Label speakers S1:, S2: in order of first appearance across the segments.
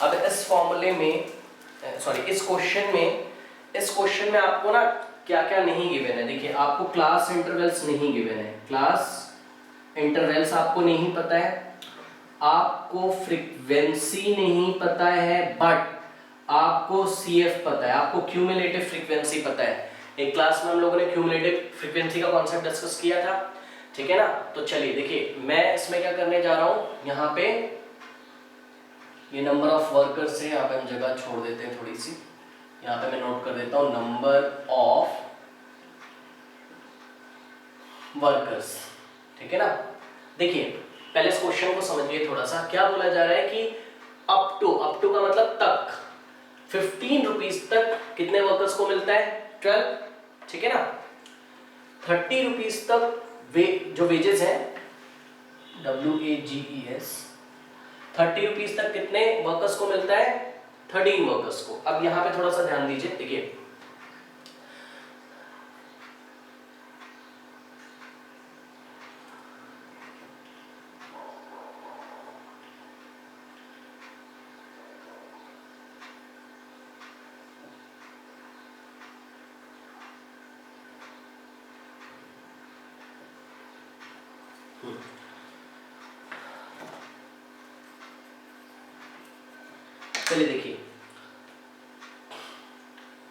S1: अब इस फॉर्मूले में सॉरी इस क्वेश्चन में आपको ना क्या क्या नहीं गिवन है। देखिए आपको क्लास इंटरवल्स नहीं गिवन है, क्लास इंटरवल्स आपको नहीं पता है, आपको फ्रीक्वेंसी नहीं पता है, बट आपको CF पता है, आपको क्यूमुलेटिव फ्रीक्वेंसी पता है। एक क्लास में हम लोगों ने क्यूमुलेटिव फ्रीक्वेंसी का कॉन्सेप्ट डिस्कस किया था, ठीक है ना। तो चलिए देखिए मैं इसमें क्या करने जा रहा हूं, यहाँ पे ये नंबर ऑफ वर्कर्स है, यहाँ पे हम जगह छोड़ देते हैं थोड़ी सी, यहाँ पे मैं नोट कर देता हूं नंबर ऑफ वर्कर्स, ठीक है ना। देखिए पहले इस क्वेश्चन को समझिए थोड़ा सा, क्या बोला जा रहा है कि अप टू का मतलब तक 15 रुपीज तक कितने वर्कर्स को मिलता है 12, ठीक है ना। 30 रुपीज तक जो वेजेस है WAGES, 30 रुपीज तक कितने वर्कर्स को मिलता है 13 वर्कर्स को। अब यहां पे थोड़ा सा ध्यान दीजिए, देखिए चलिए देखिए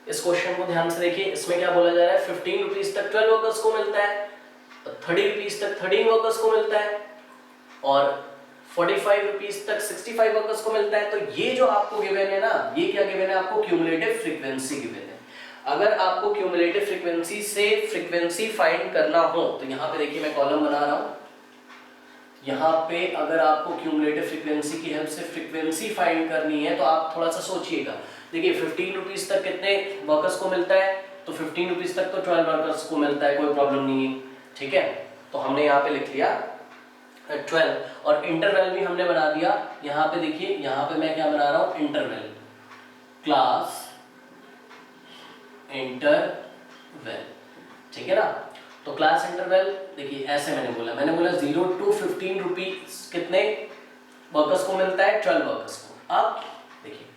S1: इस क्वेश्चन को ध्यान से देखिए, इसमें क्या बोला जा रहा है 15 रुपीज तक 12 वर्कर्स को मिलता है, 30 रुपीज तक 13 वर्कर्स को मिलता है, और 45 रुपीज तक 65 वर्कर्स को मिलता है। तो ये जो आपको गिवन है ना, ये क्या गिवन है आपको, क्यूमुलेटिव फ्रीक्वेंसी गिवन है। अगर आपको क्यूमुलेटिव फ्रीक्वेंसी से फ्रीक्वेंसी फाइंड करना हो तो यहाँ पे देखिए मैं कॉलम बना रहा हूं, यहाँ पे अगर आपको क्यूमुलेटिव फ्रीक्वेंसी की हेल्प से फ्रीक्वेंसी फाइंड करनी है तो आप थोड़ा सा सोचिएगा। देखिए 15 रुपीज तक कितने वर्कर्स को मिलता है, तो 15 रुपीज तक तो 12 वर्कर्स को मिलता है, कोई प्रॉब्लम नहीं है, ठीक है। तो हमने यहाँ पे लिख लिया 12, और इंटरवल भी हमने बना दिया। यहाँ पे देखिए, यहाँ पे मैं क्या बना रहा हूँ, इंटरवल, क्लास इंटरवल, ठीक है ना। तो क्लास इंटरवल देखिए ऐसे मैंने बोला 0 to 15 रुपीज कितने वर्कर्स को मिलता है 12 वर्कर्स को। अब देखिए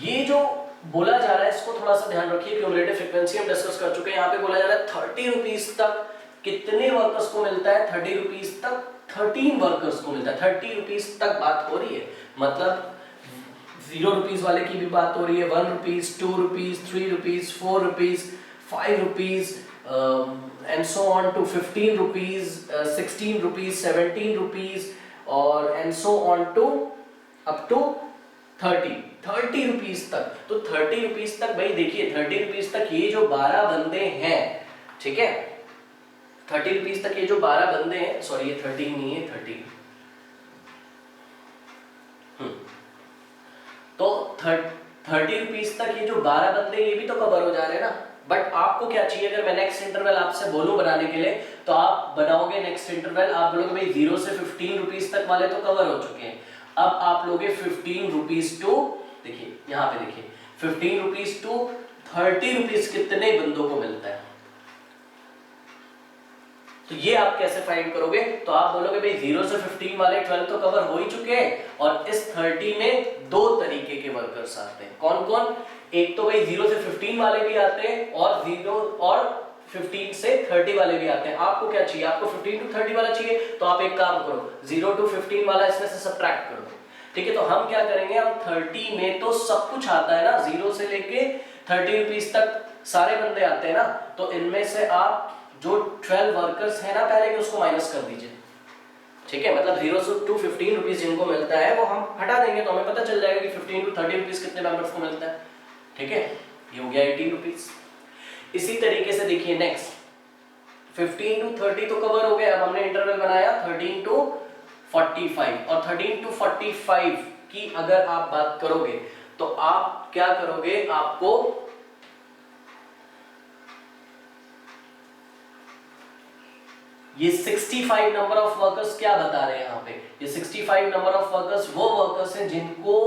S1: ये जो बोला जा रहा है इसको थोड़ा सा ध्यान रखिए, क्यूमुलेटिव फ्रीक्वेंसी हम डिस्कस कर चुके हैं। यहाँ पे बोला जा रहा है 30 रुपीज तक कितने वर्कर्स को मिलता है, 30 रुपीज तक 13 वर्कर्स को मिलता है। 30 रुपीज तक बात हो रही है, मतलब 0 रुपीज वाले की भी बात हो रही है, 1 rupees, 2 rupees, 3 rupees, 4 rupees, 5 rupees and so on to 15 rupees, 16 rupees, 17 rupees और and so on to up to 30 rupees तक। तो 30 रुपीज तक भाई देखिए 30 रुपीज तक ये जो 12 बंदे हैं, ठीक है, 30 रुपीज तक ये जो 12 बंदे हैं, सॉरी ये 13 नहीं है 30, तो 30 रुपीज तक ये जो 12 बंदे ये भी तो कवर हो जा रहे हैं ना। बट आपको क्या चाहिए, अगर मैं नेक्स्ट इंटरवल आपसे बोलूं बनाने के लिए तो आप बनाओगे नेक्स्ट इंटरवल, आप बोलोगे भाई 0 से 15 रुपीज तक वाले तो कवर हो चुके हैं, अब आप लोगे 15 रुपीज टू, देखिए यहाँ पे देखिए 15 रुपीज टू 30 रुपीज कितने बंदों को मिलता है, तो ये आप कैसे फाइंड करोगे। तो आप बोलोगे भाई 0 से 15 वाले 12 तो कवर हो ही चुके हैं, और इस 30 में दो तरीके के वर्कर्स आते हैं। कौन कौन, एक तो भाई 0 से 15 वाले भी आते हैं, और 0 और 15 से 30 वाले भी आते हैं। आपको क्या चाहिए, आपको 15 to 30 वाला चाहिए, तो आप एक काम करो 0 to 15 वाला इसमें से सब्ट्रैक्ट कर दो, ठीक है। तो हम क्या करेंगे, हम 30 में तो सब कुछ आता है ना, 0 से लेके 30 रुपीज तक सारे बंदे आते हैं ना, तो इनमें से आप जो 12 वर्कर्स है ना पहले के उसको माइनस कर दीजिए, ठीक है। मतलब 0 to 15 रुपीज जिनको मिलता है वो हम हटा देंगे, तो हमें पता चल जाएगा कि 15 to 30 रुपीज कितने मेंबर्स को मिलता है, ठीक है। ये हो गया 18 रुपीज। इसी तरीके से देखिए नेक्स्ट 15 to 30 तो कवर हो गया, अब हमने इंटरवल बनाया 13 to 45, और 13 to 45 की अगर आप बात करोगे तो आप क्या करोगे, आपको ये 65 नंबर ऑफ वर्कर्स क्या बता रहे हैं यहाँ पे, ये 65 नंबर ऑफ वर्कर्स वो वर्कर्स हैं जिनको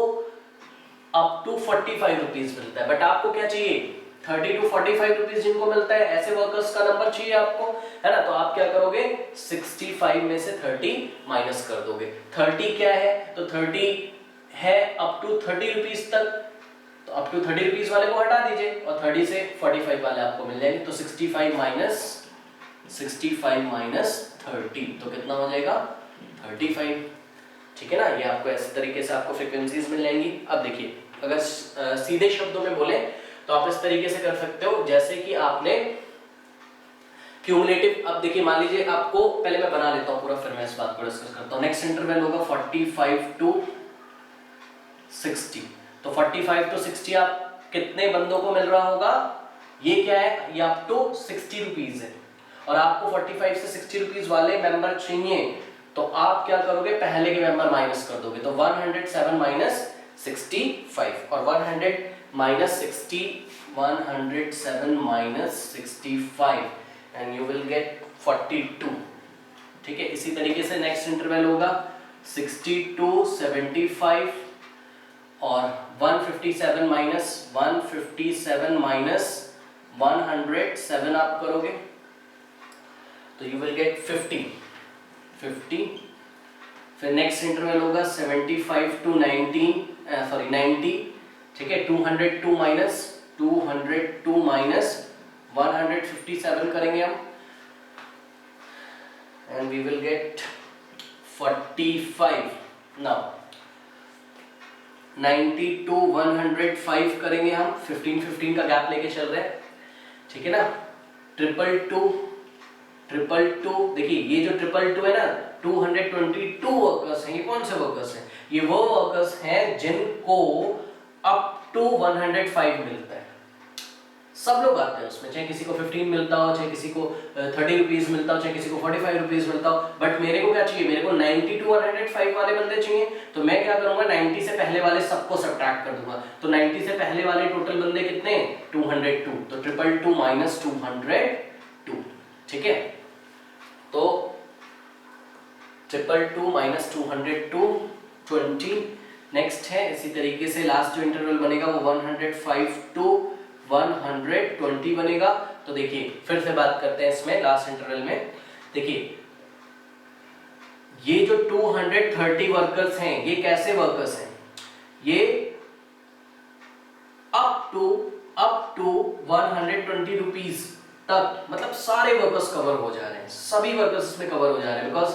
S1: अप टू 45 रुपीज मिलता है। बट आपको क्या चाहिए, 30 to 45 रुपीज जिनको मिलता है, ऐसे वर्कर्स का नंबर चाहिए आपको, है ना। तो आप क्या करोगे, 65 में से 30 माइनस कर दोगे। 30 क्या है, तो 30 है अप टू 30 रुपीज तक, तो अप टू 30 रुपीज वाले को हटा दीजिए और 30 से 45 वाले आपको मिल जाएंगे। तो 65 माइनस 30 तो कितना हो जाएगा 35। ठीक है ना, ये आपको ऐसे तरीके से आपको फ्रीक्वेंसीज मिल जाएंगी। अब देखिए अगर सीधे शब्दों में बोले तो आप इस तरीके से कर सकते हो जैसे कि आपने क्यूमुलेटिव, अब देखिए मान लीजिए आपको, पहले मैं बना लेता हूं पूरा फिर मैं इस बात को डिस्कस करता हूं। नेक्स्ट इंटरवल होगा 45 टू 60। तो 45 टू 60 आप कितने बंदों को मिल रहा होगा, ये क्या है, ये अप टू 60 रुपीज है और आपको 45 से 60 रुपीज वाले मेंबर चाहिए, तो आप क्या करोगे, पहले के मेंबर माइनस कर दोगे। तो 107 माइनस 65 और 100 minus 60, 107 minus 65 and you will get 42। ठीक है, इसी तरीके से नेक्स्ट इंटरवल होगा 60 टू 75 और 157 माइनस 157 माइनस 107 आप करोगे तो यू विल गेट 50। फिर नेक्स्ट इंटरवल होगा 75 टू 90, ठीक है, 202 माइनस 157 करेंगे हम and we will get 45। Now 90 to 105 करेंगे हम, 15 का गैप लेके चल रहे हैं। ठीक है ना, 222, देखिए ये जो 222 है ना, 222 वर्कर्स हैं। ये कौन से वर्कर्स हैं, ये वो वर्कर्स हैं जिनको अप टू 105 मिलता है। सब लोग आते हैं उसमें, चाहे किसी को 15 मिलता हो, चाहे किसी को 30 रुपीज मिलता हो, चाहे किसी को 45 रुपीज मिलता हो, बट मेरे को क्या चाहिए, मेरे को 90 टू 105 वाले बंदे चाहिए। तो मैं क्या करूंगा, 90 से पहले वाले सबको सब्ट्रैक्ट कर दूंगा। तो 90 से पहले वाले टोटल बंदे कितने, 202, तो 222 माइनस 202। ठीक है, तो 222 माइनस 202 20। नेक्स्ट है इसी तरीके से लास्ट जो इंटरवल बनेगा वो 105 टू 120 बनेगा। तो देखिए फिर से बात करते हैं इसमें लास्ट इंटरवल में। देखिए ये जो 230 वर्कर्स हैं, ये कैसे वर्कर्स हैं, ये अप टू 120 रुपीज तक, मतलब सारे वर्कर्स कवर हो जा रहे हैं, सभी वर्कर्स इसमें कवर हो जा रहे हैं। बिकॉज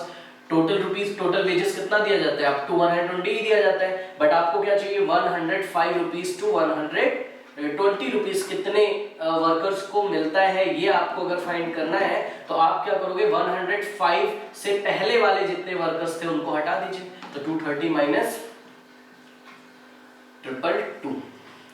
S1: टोटल वेजेस कितना दिया जाता है, अप टू 120 ही दिया जाता है, बट आपको क्या चाहिए 105 रुपीज टू 120 रुपीज कितने वर्कर्स को मिलता है, ये आपको अगर फाइंड करना है तो आप क्या करोगे, 105 से पहले वाले जितने वर्कर्स थे उनको हटा दीजिए। तो 230 माइनस 222,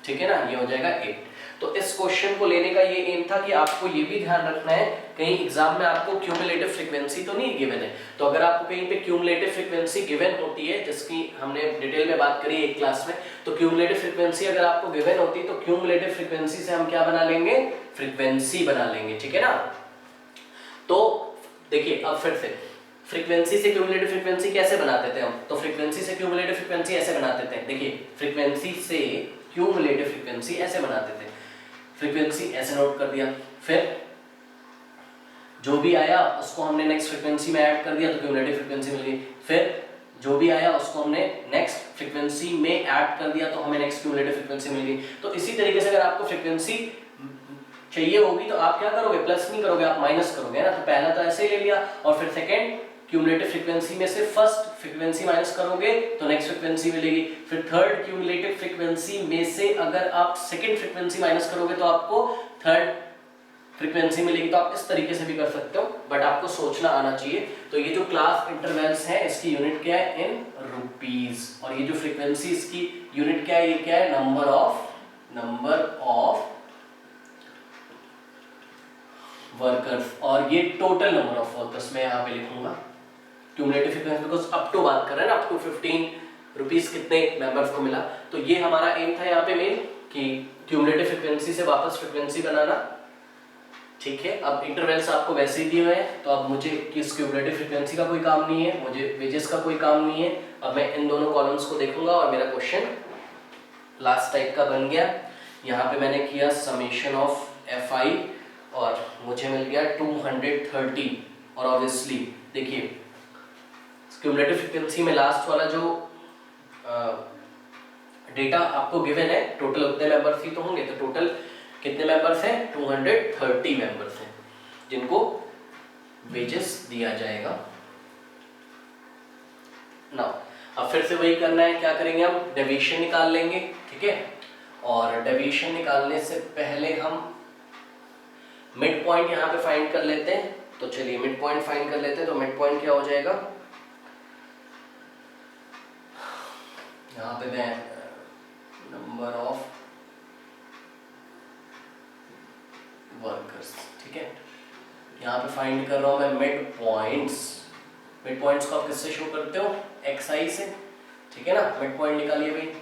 S1: ठीक है ना, ये हो जाएगा 8। तो इस क्वेश्चन को लेने का ये एम था कि आपको ये भी ध्यान रखना है कहीं एग्जाम में आपको क्यूमुलेटिव फ्रीक्वेंसी तो नहीं गिवन है। तो अगर आपको कहीं पे क्यूमुलेटिव फ्रीक्वेंसी गिवन होती है, जिसकी हमने डिटेल में बात करी एक क्लास में, तो क्यूमुलेटिव फ्रीक्वेंसी अगर आपको गिवन होती है तो क्यूमुलेटिव फ्रीक्वेंसी से हम क्या बना लेंगे, फ्रीक्वेंसी बना लेंगे। ठीक है ना, तो देखिए अब फिर से फ्रीक्वेंसी से क्यूमुलेटिव फ्रीक्वेंसी कैसे बनाते थे हम, तो फ्रीक्वेंसी से क्यूमुलेटिव फ्रीक्वेंसी ऐसे बनाते थे। देखिए फ्रीक्वेंसी से क्यूमुलेटिव फ्रीक्वेंसी ऐसे बनाते थे, फ्रीक्वेंसी ऐसे नोट कर दिया, फिर जो भी आया उसको हमने नेक्स्ट फ्रीक्वेंसी में ऐड कर दिया तो क्यूमुलेटिव फ्रीक्वेंसी मिल गई, फिर जो भी आया उसको हमने नेक्स्ट फ्रीक्वेंसी में ऐड कर दिया तो हमें नेक्स्ट क्यूमुलेटिव फ्रीक्वेंसी मिल गई। तो इसी तरीके से अगर आपको फ्रीक्वेंसी चाहिए होगी तो आप क्या करोगे, प्लस नहीं करोगे, आप माइनस करोगे ना। तो पहला तो ऐसे ही ले लिया और फिर सेकंड क्यूमुलेटिव फ्रीक्वेंसी में से फर्स्ट फ्रीक्वेंसी माइनस करोगे तो नेक्स्ट फ्रीक्वेंसी मिलेगी, फिर थर्ड क्यूमुलेटिव फ्रीक्वेंसी में से अगर आप सेकंड फ्रीक्वेंसी माइनस करोगे तो आपको थर्ड फ्रीक्वेंसी मिलेगी। तो आप इस तरीके से भी कर सकते हो, बट आपको सोचना आना चाहिए। तो ये जो क्लास इंटरवल्स है इसकी यूनिट क्या है, इन रुपीस, और ये जो फ्रीक्वेंसी इसकी यूनिट क्या है, ये क्या है, नंबर ऑफ वर्कर्स, और ये टोटल नंबर ऑफ वर्कर्स मैं यहाँ पे लिखूंगा cumulative frequency, because up to बात कर रहे हैं ना, अप टू 15 रुपीस कितने मेंबर्स को मिला। तो ये हमारा एम था यहाँ पे मेन कि क्यूमुलेटिव फ्रीक्वेंसी से वापस फ्रीक्वेंसी बनाना। ठीक है, अब इंटरवल्स आपको वैसे ही दिए हुए हैं तो अब मुझे किस क्यूमुलेटिव फ्रीक्वेंसी का कोई काम नहीं है, मुझे वेजेस का कोई काम नहीं है। अब मैं इन दोनों कॉलम्स को देखूंगा और मेरा क्वेश्चन लास्ट टाइप का बन गया। यहाँ पे मैंने किया समेशन ऑफ fi और मुझे मिल गया 230, और ऑब्वियसली देखिए क्यूमुलेटिव फ्रीक्वेंसी में लास्ट वाला जो डेटा आपको गिवन है, टोटल उतने मेंबर्स ही तो होंगे, तो टोटल कितने मेंबर्स हैं? 230 मेंबर्स हैं जिनको वेजेस दिया जाएगा। नाउ अब फिर से वही करना है, क्या करेंगे हम? डेविएशन निकाल लेंगे, ठीक है। और डेविएशन निकालने से पहले हम मिड पॉइंट यहाँ पे फाइंड कर लेते हैं। तो चलिए मिड पॉइंट फाइंड कर लेते हैं। तो मिड पॉइंट क्या हो जाएगा? यहाँ पे मैं नंबर ऑफ वर्कर्स, ठीक है, यहाँ पे फाइंड कर रहा हूँ मैं मिड पॉइंट्स। मिड पॉइंट्स को आप किससे शो करते हो? xi से, ठीक है ना। मिड पॉइंट निकालिए भाई,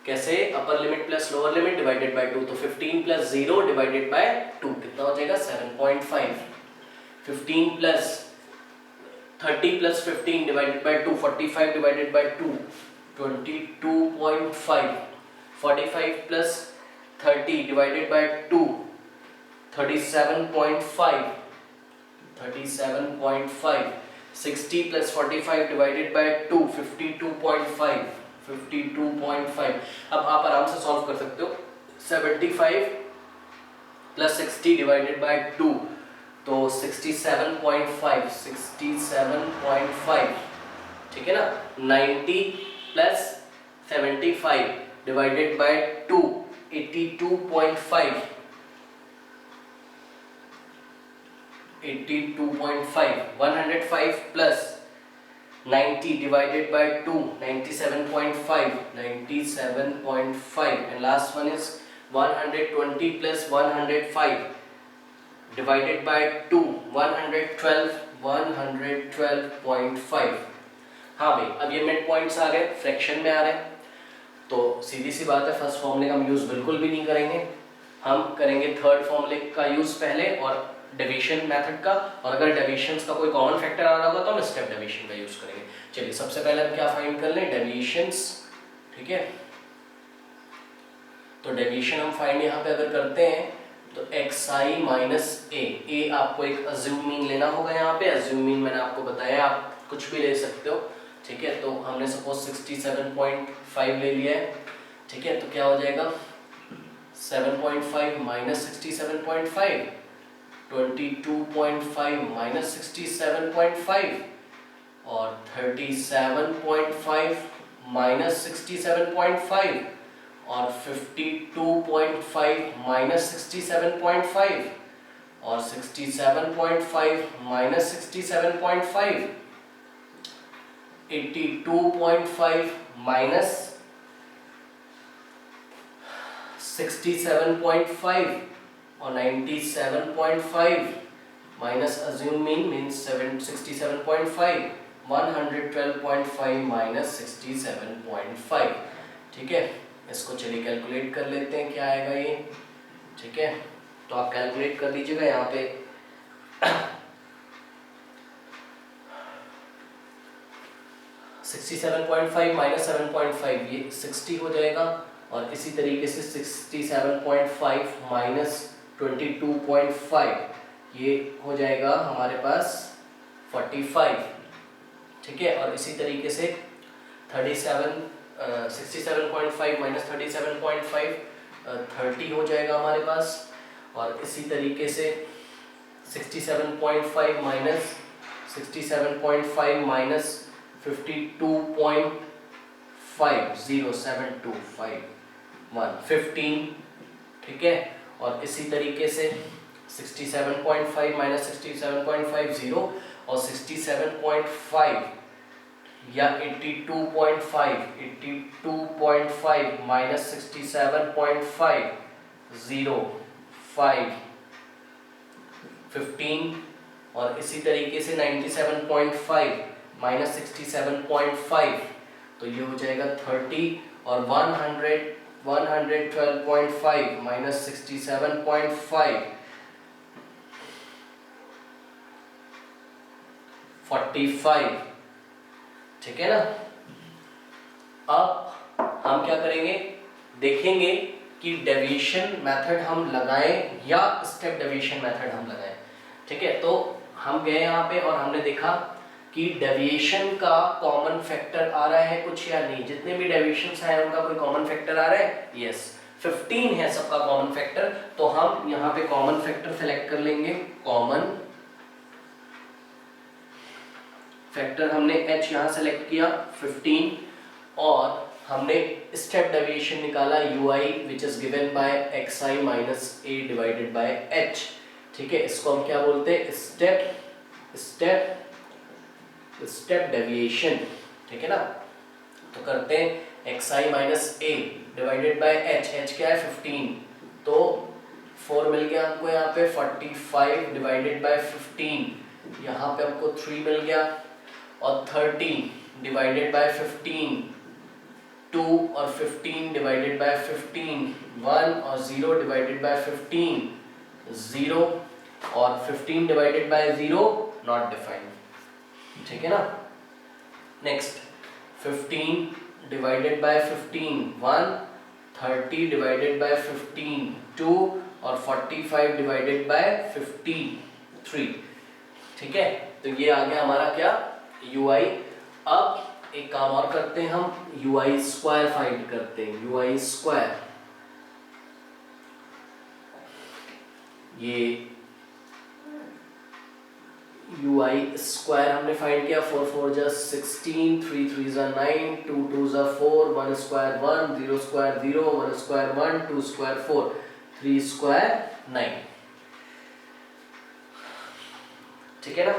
S1: कैसे? Upper limit plus lower limit divided by 2। तो 15 प्लस 0 डिवाइडेड बाय 2 कितना हो जाएगा? 7.5। 15 plus 30 plus 15 divided by 2, 45 divided by 2, 22.5। 45 plus 30 divided by 2, 37.5। 37.5। 60 plus 45 divided by 2, 52.5। 52.5। अब आप आराम से सॉल्व कर सकते हो। 75 प्लस 60 डिवाइडेड बाय 2, तो 67.5। 67.5, ठीक है ना। 90 plus 75 divided by 2, 82.5। 82.5। 105 plus 90 divided by 2, 97.5। 97.5। and last one is 120 plus 105 divided by 2, 112। 112.5। हाँ भाई, अब ये मिड पॉइंट्स आ गए, फ्रैक्शन में आ रहे हैं, तो सीधी सी बात है फर्स्ट फॉर्मूले का हम यूज बिल्कुल भी नहीं करेंगे। हम करेंगे थर्ड फॉर्मूले का यूज पहले और डेविएशन मेथड का, और अगर डेविएशंस का कोई कॉमन फैक्टर आ रहा होगा तो हम स्टेप डेविएशन का यूज करेंगे। चलिए सबसे पहले हम क्या फाइंड कर लें? डेविएशंस, ठीक है। तो डेविएशन हम फाइंड यहाँ पे अगर करते हैं तो xi माइनस a आपको एक अज्यूम मीन लेना होगा। यहाँ पे अज्यूम मीन मैंने आपको बताया, आप कुछ भी ले सकते हो, ठीक है। तो हमने सपोज 67.5 ले लिया है, ठीक है। तो क्या हो जाएगा? 7.5 माइनस 67.5, 22.5 माइनस 67.5, और 37.5 माइनस 67.5, और 52.5 माइनस 67.5, और 67.5 माइनस 67.5, 82.5 माइनस 67.5, और 97.5 minus assume mean means 67.5, 112.5 minus 67.5, ठीक है। इसको चलिए कैलकुलेट कर लेते हैं, क्या आएगा ये, ठीक है। तो आप कैलकुलेट कर लीजिएगा यहाँ पे। 67.5 माइनस 7.5 ये 60 हो जाएगा, और इसी तरीके से 67.5 माइनस 22.5 ये हो जाएगा हमारे पास 45, ठीक है। और इसी तरीके से 67.5 माइनस 37.5 30 हो जाएगा हमारे पास, और इसी तरीके से 67.5 माइनस 67.5 माइनस 52.5, 0725 15, ठीक है। और इसी तरीके से 67.5 माइनस 67.50 और 67.5 या 82.5 माइनस 67.5 05 15, और इसी तरीके से 97.5 माइनस 67.5, तो ये हो जाएगा 30, और 112.5 माइनस 67.5 45, ठीक है ना। अब हम क्या करेंगे, देखेंगे कि डेविएशन मेथड हम लगाएं या स्टेप डेविएशन मेथड हम लगाएं, ठीक है। तो हम गए यहाँ पे और हमने देखा कि डेविएशन का कॉमन फैक्टर आ रहा है कुछ या नहीं। जितने भी डेविएशंस हैं उनका कोई कॉमन फैक्टर आ रहा है? यस, 15 है सबका कॉमन फैक्टर। तो हम यहाँ पे कॉमन फैक्टर सेलेक्ट कर लेंगे। कॉमन फैक्टर हमने h यहाँ सेलेक्ट किया 15, और हमने स्टेप डेविएशन निकाला ui which is given bye xi minus a divided by h। ठीक है, इसको हम क्या बोलते हैं? Step deviation. ठीक है ना, तो करते हैं xi minus a divided by h क्या है? 15, तो 4 मिल गया हमको यहाँ पे। 45 डिवाइडेड बाय 15, यहाँ पे हमको 3 मिल गया, और 30 डिवाइडेड बाय 15 2, और 15 डिवाइडेड बाय 15 1, और 0 डिवाइडेड बाय 15 0, और 15 डिवाइडेड बाय 0 नॉट डिफाइंड। ठीक है ना। Next 15 divided by 15 1, 30 divided by 15 2, और 45 डिवाइडेड बाय 53। ठीक है, तो ये आ गया हमारा क्या? ui। अब एक काम और करते हैं, हम ui स्क्वायर फाइंड करते हैं। ui स्क्वायर, ये ui स्क्वायर हमने फाइंड किया। 4 4 जा 16, 3 3 जा 9, 2 2 जा 4, 1 square 1, 0 square 0, 1 square 1, 2 square 4, 3 square 9। ठीक है ना।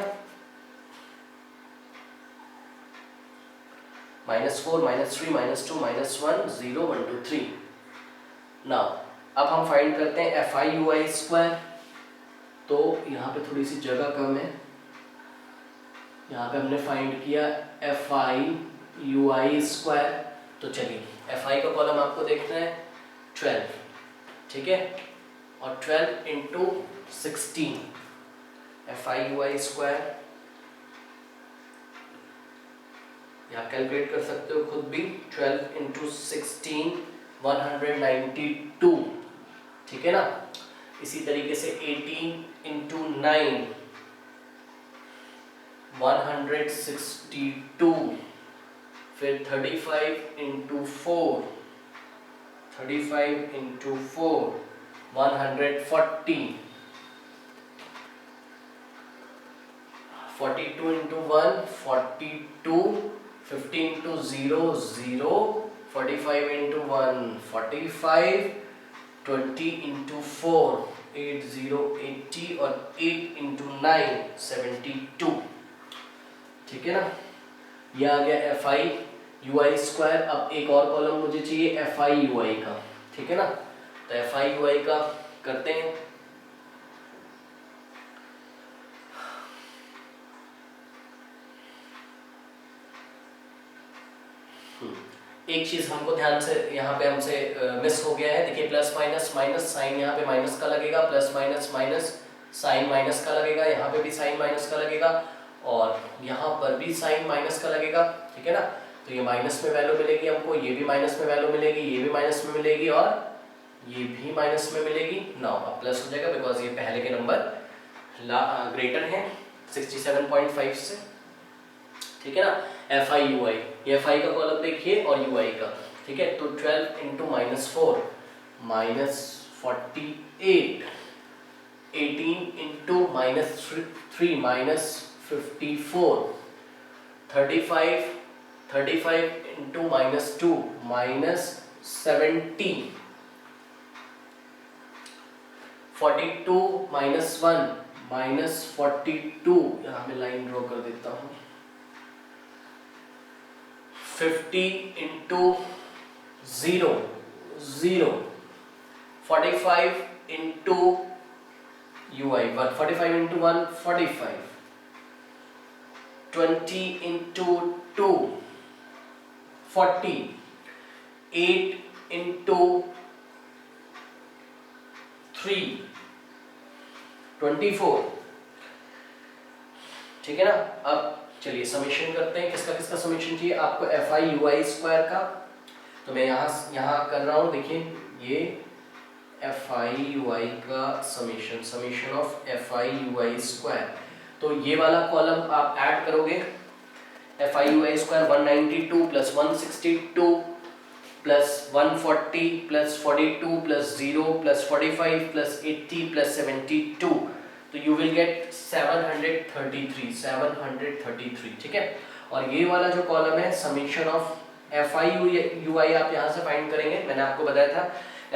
S1: -4, -3, -2, -1, 0 1 2 3। नाउ अब हम फाइंड करते हैं fi ui स्क्वायर। तो यहाँ पे थोड़ी सी जगह कम है, यहाँ पे हमने फाइंड किया fi ui स्क्वायर। तो चलिए fi का कॉलम आपको देखना है 12। ठीक है, और 12 इंटू 16 fi ui स्क्वायर, यहाँ कैलकुलेट कर सकते हो खुद भी। 12 इंटू 16 192। ठीक है ना। इसी तरीके से 18 इंटू 9 162, फिर 35 into 4 140, 42 into 1 42, 15 into 0 0, 45 into 1 45, 20 into 4 80 80, और 8 इंटू 9 72। ठीक है ना। यह आ गया fi ui स्क्वायर। अब एक और कॉलम मुझे चाहिए fi ui का। ठीक है ना, तो fi ui का करते हैं। एक चीज हमको ध्यान से यहाँ पे हमसे मिस हो गया है। देखिए प्लस माइनस माइनस साइन, यहाँ पे माइनस का लगेगा, plus minus minus sign minus का लगेगा, यहाँ पे भी साइन माइनस का लगेगा, और यहाँ पर भी साइन माइनस का लगेगा। ठीक है ना, तो ये माइनस में वैल्यू मिलेगी हमको, ये भी माइनस में वैल्यू मिलेगी, ये भी माइनस में मिलेगी, और ये भी माइनस में मिलेगी। नाउ अब प्लस हो जाएगा बिकॉज ये पहले के नंबर ग्रेटर हैं 67.5 से। ठीक है ना। fi ui, ये fi का कॉलम देखिए और ui का। ठीक है, तो 12 इंटू -4 -48, 18 इंटू -3 -54, 35 इंटू -2 -70, 42 -1 -42, यहाँ मैं लाइन ड्रॉ कर देता हूँ। 50 into 0 0, 45 into ui 1, 45 into 1 45, 20 into 2 40, 8 into 3 24। ठीक है ना। अब चलिए समेशन करते हैं। किसका किसका समेशन चाहिए आपको? fi ui स्क्वायर का। तो मैं यहाँ कर रहा हूँ। देखिए ये fi ui का summation of fi ui square. तो ये वाला कॉलम आप ऐड करोगे FIUI square 192 plus 162 plus 140 plus 42 plus 0 plus 45 plus 80 plus 72, तो यू विल गेट 733, ठीक है। और ये वाला जो कॉलम है समीशन ऑफ FIUI आप यहाँ से फाइंड करेंगे, मैंने आपको बताया था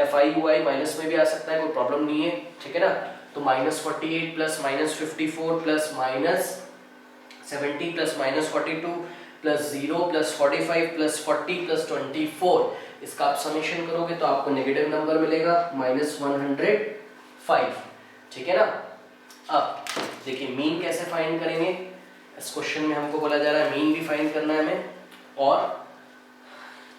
S1: FIUI माइनस में भी आ सकता है, कोई प्रॉब्लम नहीं है, ठीक है ना। तो -48 plus -54 plus -70 plus -42 plus 0 plus 45 plus 40 plus 24, इसका आप समीशन करोगे तो आपको नेगेटिव नंबर मिलेगा -105, ठीक है ना। अब देखिए मीन कैसे फाइंड करेंगे, इस क्वेश्चन में हमको बोला जा रहा है मीन भी फाइंड करना है हमें, और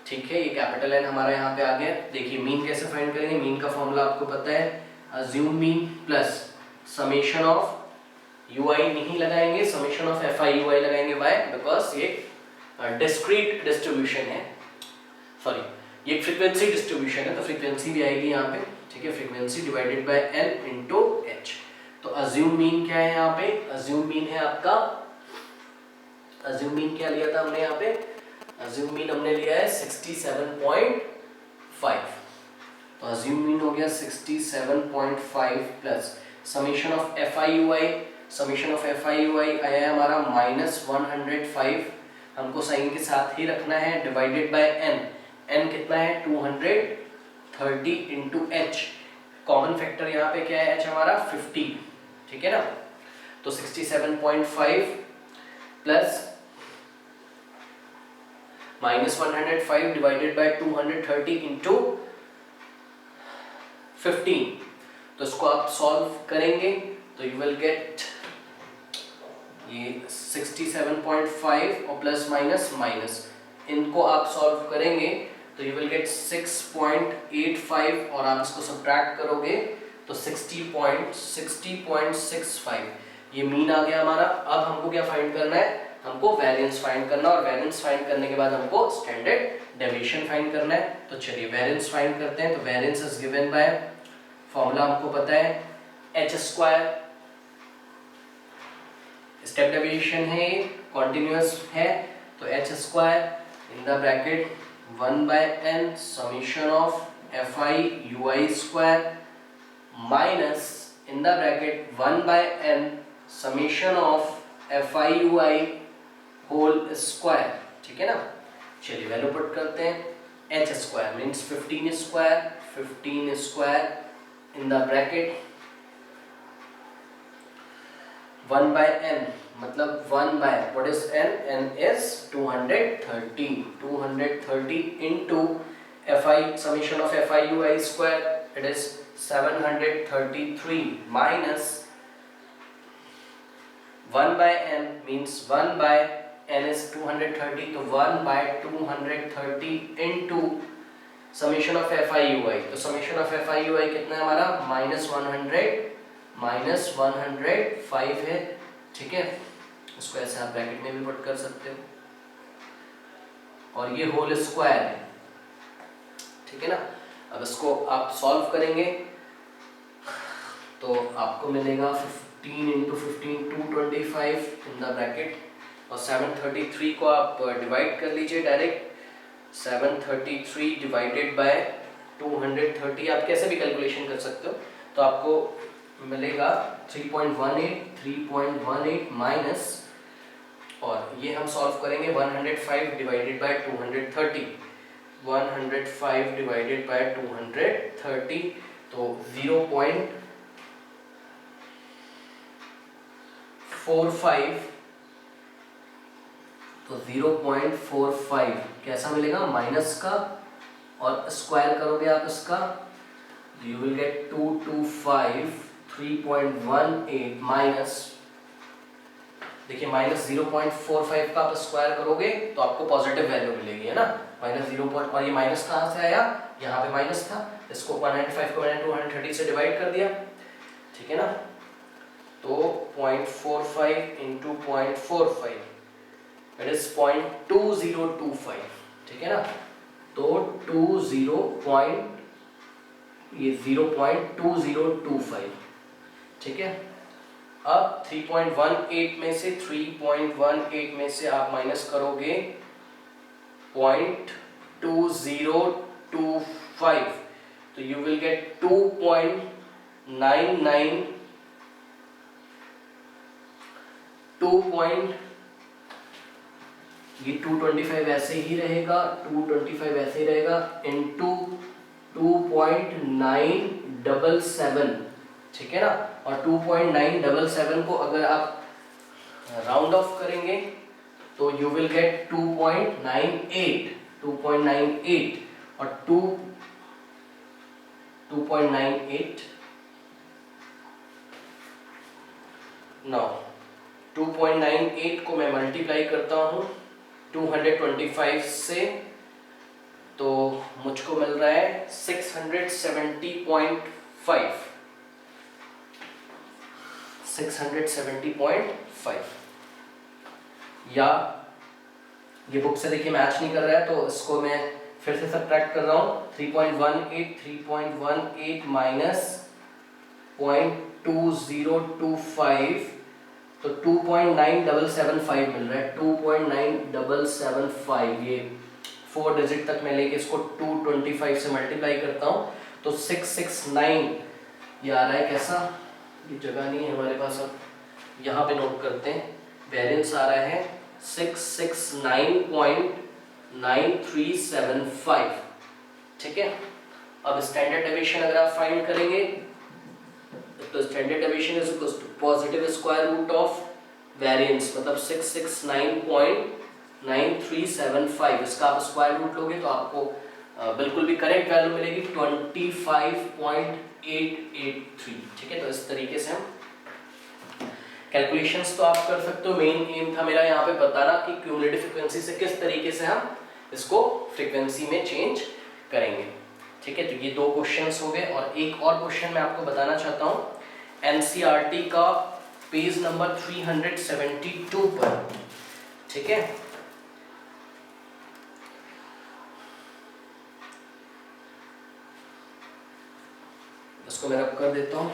S1: ठीक है ये कैपिटल एन हमारा यहाँ पे आ गया। देखिए मीन कैसे फाइंड करेंगे, मीन का फॉर्मूला आपको पता है, assume mean plus summation of ui नहीं लगाएंगे, समेशन ऑफ FIUI लगाएंगे। व्हाई? बिकॉज ये डिस्क्रीट डिस्ट्रीब्यूशन है, सॉरी ये फ्रीक्वेंसी डिस्ट्रीब्यूशन है, तो फ्रीक्वेंसी भी आएगी यहाँ पे, ठीक है। Frequency divided by n into h। तो अज्यूम मीन क्या है यहाँ पे, अज्यूम मीन है आपका, अज्यूम मीन क्या लिया था हमने यहाँ पे, अज्यूम मीन हमने लिया है 67.5, तो अज्यूम मीन हो गया 67.5 plus summation of FIUI, summation of FIUI आया है हमारा -105, हमको साइन के साथ ही रखना है, डिवाइडेड बाय n, n कितना है 230 इंटू h, कॉमन फैक्टर यहाँ पे क्या है h हमारा 50, ठीक है ना। तो 67.5 प्लस -105 डिवाइडेड बाय 230 इंटू 15, तो इसको आप सॉल्व करेंगे तो यू विल गेट ये 67.5 और प्लस माइनस इनको आप सॉल्व करेंगे तो यू विल गेट 6.85, और आप इसको सब्ट्रैक्ट करोगे तो 60.65, ये मीन आ गया हमारा। अब हमको क्या फाइंड करना है, हमको वेरिएंस फाइंड करना, और वेरिएंस फाइंड करने के बाद हमको स्टैंडर्ड डेविएशन फाइंड करना है। तो चलिए वेरिएंस फाइंड करते हैं। तो variance is given by, formula हमको पता है h स्क्वायर, स्टेप डेविएशन है, कॉन्टिन्यूअस है, तो h square in the bracket 1/n summation of FIUI square minus in the bracket 1/n summation of FIUI whole square, ठीक है ना। चलिए वैल्यू पुट करते हैं, h square means 15 square in the bracket 1/n, मतलब 1/, what is n, n is 230 into FI summation of FIUI square, it is 733 minus 1/n means 1/n is 230, तो 1/230 into summation of FIUI, तो summation of FIUI कितना है हमारा -105 है, ठीक है। इसको ऐसे आप ब्रैकेट में भी पुट कर सकते हो, और ये होल स्क्वायर है, ठीक है ना। अब इसको आप सॉल्व करेंगे तो आपको मिलेगा 15 into 15 225 इन द ब्रैकेट, और 733 को आप डिवाइड कर लीजिए डायरेक्ट, 733 डिवाइडेड बाय 230 आप कैसे भी कैलकुलेशन कर सकते हो, तो आपको मिलेगा 3.18 माइनस, और ये हम सॉल्व करेंगे 105 डिवाइडेड बाय 230, 105 डिवाइडेड बाय 230, तो 0.45, तो 0.45 कैसा मिलेगा माइनस का, और स्क्वायर करोगे आप इसका, यू विल गेट 225 3.18 माइनस, देखिए माइनस 0.45 का आप स्क्वायर करोगे तो आपको पॉजिटिव वैल्यू मिलेगी, है ना, -0. और ये माइनस कहाँ से आया, यहाँ पे माइनस था, इसको 195 को मैंने 230 से डिवाइड कर दिया, ठीक है ना। तो 0.45 into 0.45 इट इज 0.2025, ठीक है ना। तो 0.2025, ठीक है। अब 3.18 में से 3.18 में से आप माइनस करोगे 0.2025, तो यू विल गेट 2.99 ये 225 ऐसे ही रहेगा, 225 ऐसे ही रहेगा इंटू 2.977, ठीक है ना। और 2.977 को अगर आप राउंड ऑफ करेंगे तो यू विल गेट 2.98 और 2.98 नाउ 2.98 को मैं मल्टीप्लाई करता हूँ 225 से, तो मुझको मिल रहा है 670.5 या ये बुक से देखिए मैच नहीं कर रहा है, तो इसको मैं फिर से सब्ट्रैक्ट कर रहा हूँ। 3.18 माइनस 0.2025, तो 2.9775 मिल रहा है, 2.9775। ये 4 डिजिट तक मैं लेके इसको 225 से मल्टीप्लाई करता हूँ तो 669 ये आ रहा है। कैसा, ये जगह नहीं है हमारे पास, अब यहाँ पे नोट करते हैं। वेरिएंस आ रहा है 669.9375, ठीक है। अब स्टैंडर्ड डेविएशन अगर आप फाइंड करेंगे तो standard deviation is equal to positive square root of variance, मतलब 669.9375। इसका आप स्क्वायर रूट लोगे तो आपको बिल्कुल भी करेक्ट वैल्यू मिलेगी 25.883, ठीक है। तो इस तरीके से हम कैलकुलेशंस तो आप कर सकते हो। मेन एम था मेरा यहाँ पे बताना कि क्यूमुलेटिव फ्रीक्वेंसी से किस तरीके से हम इसको फ्रीक्वेंसी में चेंज करेंगे, ठीक है। तो ये 2 क्वेश्चंस हो गए और एक और क्वेश्चन मैं आपको बताना चाहता हूँ एनसीईआरटी का पेज नंबर 372 पर, ठीक है। इसको मैं रब कर देता हूँ।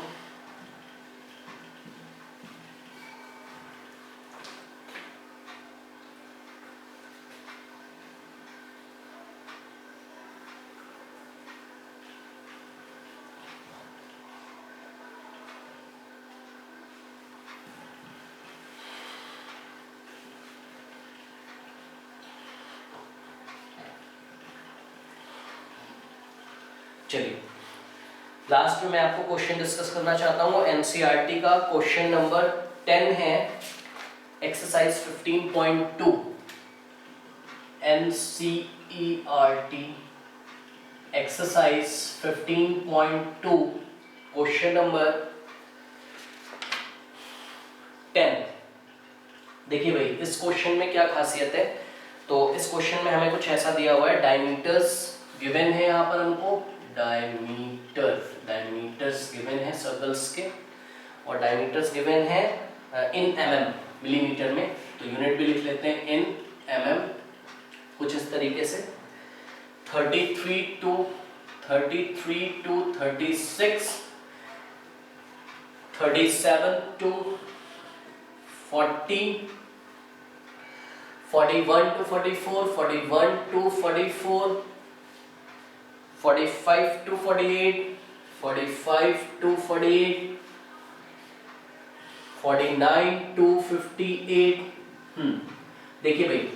S1: चलिए लास्ट में मैं आपको क्वेश्चन डिस्कस करना चाहता हूँ एनसीईआरटी का क्वेश्चन नंबर 10 है, exercise 15.2 NCERT exercise 15.2 question number 10। देखिए भाई इस क्वेश्चन में क्या खासियत है, तो इस क्वेश्चन में हमें कुछ ऐसा दिया हुआ है, डायमीटर्स गिवन है यहाँ पर हमको, डायमीटर्स गिवन है सर्कल्स के, और डायमीटर्स गिवन है इन mm मिलीमीटर में, तो यूनिट भी लिख लेते हैं इन mm, कुछ इस तरीके से 33 to 36, 37 to 40, 41 to 44, 41 to 44, 45 to 48, 45 to 48, 49 to 58। देखिए भाई,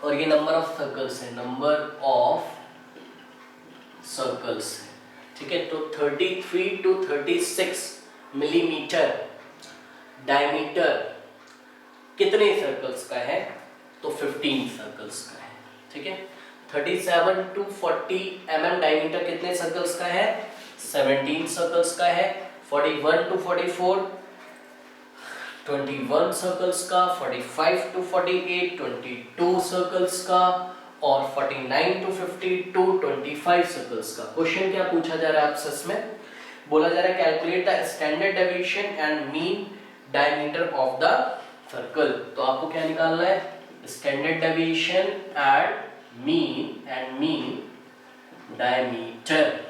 S1: और ये नंबर ऑफ सर्कल्स है, नंबर ऑफ सर्कल्स है, ठीक है। तो 33 to 36 मिलीमीटर डायमीटर कितने सर्कल्स का है, तो 15 सर्कल्स का है, ठीक है। 37 to 40 डायमीटर कितने सर्कल्स का है, 17 सर्कल्स का है। 41 to 44 21 सर्कल्स का, 45 to 48 22 सर्कल्स का, और 49 to 52 25 सर्कल्स का। क्वेश्चन क्या पूछा जा रहा है आपसे, इसमें बोला जा रहा है calculate the standard deviation and mean diameter of the circle. तो आपको क्या निकालना है, standard deviation and mean diameter.